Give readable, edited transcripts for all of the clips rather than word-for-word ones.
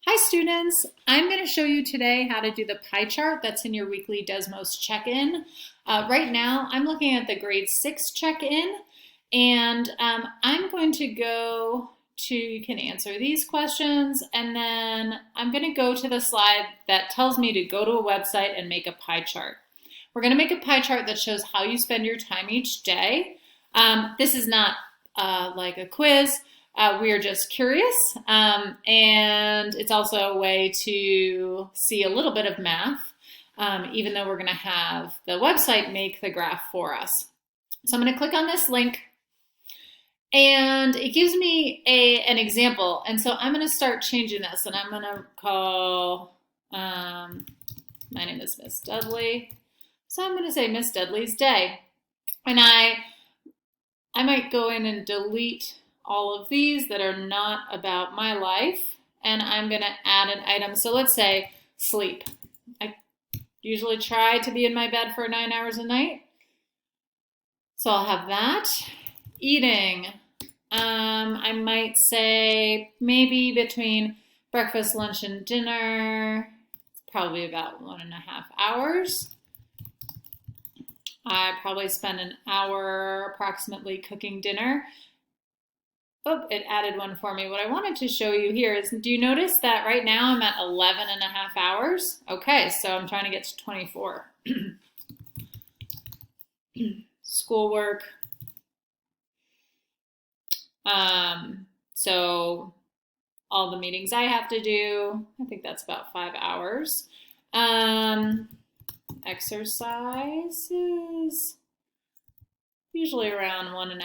Hi students, I'm going to show you today how to do the pie chart that's in your weekly Desmos check-in. Right now I'm looking at the grade 6 check-in and I'm going to go to, you can answer these questions, and then I'm going to go to the slide that tells me to go to a website and make a pie chart. We're going to make a pie chart that shows how you spend your time each day. This is not like a quiz. We are just curious, and it's also a way to see a little bit of math, even though we're going to have the website make the graph for us. So I'm going to click on this link, and it gives me an example. And so I'm going to start changing this, and I'm going to call, my name is Miss Dudley. So I'm going to say Miss Dudley's day. And I might go in and delete all of these that are not about my life, and I'm going to add an item. So let's say sleep. I usually try to be in my bed for 9 hours a night. So I'll have that. Eating. I might say maybe between breakfast, lunch, and dinner, it's probably about 1.5 hours. I probably spend an hour approximately cooking dinner. Oh, it added one for me. What I wanted to show you here is, do you notice that right now I'm at 11.5 hours? Okay, so I'm trying to get to 24. Schoolwork. So all the meetings I have to do, I think that's about 5 hours. Exercises, usually around 1.5.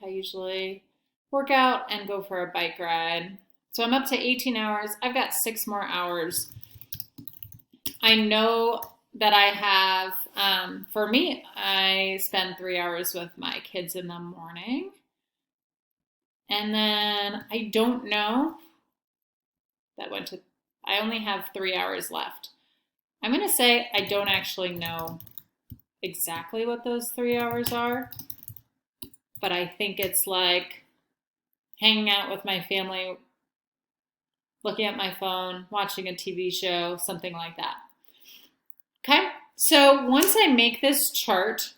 I usually work out and go for a bike ride. So I'm up to 18 hours. I've got 6 more hours. I know that I have, for me, I spend 3 hours with my kids in the morning. And then I don't know, I only have 3 hours left. I'm going to say I don't actually know exactly what those 3 hours are, but I think it's like hanging out with my family, looking at my phone, watching a TV show, something like that. Okay, so once I make this chart,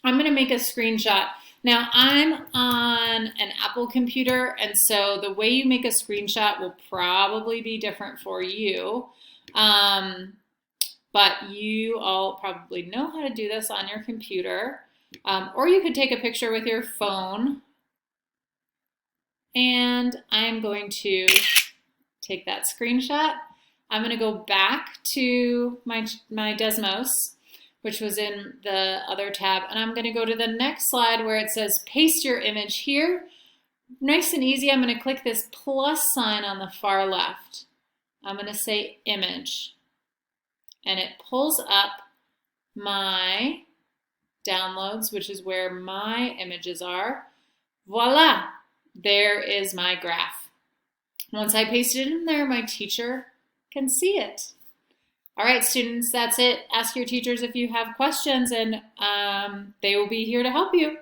I'm going to make a screenshot. Now I'm on an Apple computer, and so the way you make a screenshot will probably be different for you. But you all probably know how to do this on your computer. Or you could take a picture with your phone. And I'm going to take that screenshot. I'm going to go back to my Desmos, which was in the other tab. And I'm going to go to the next slide where it says paste your image here. Nice and easy. I'm going to click this plus sign on the far left. I'm going to say image. And it pulls up my downloads, which is where my images are. Voila, there is my graph. Once I paste it in there, my teacher can see it. All right, students, that's it. Ask your teachers if you have questions, and they will be here to help you.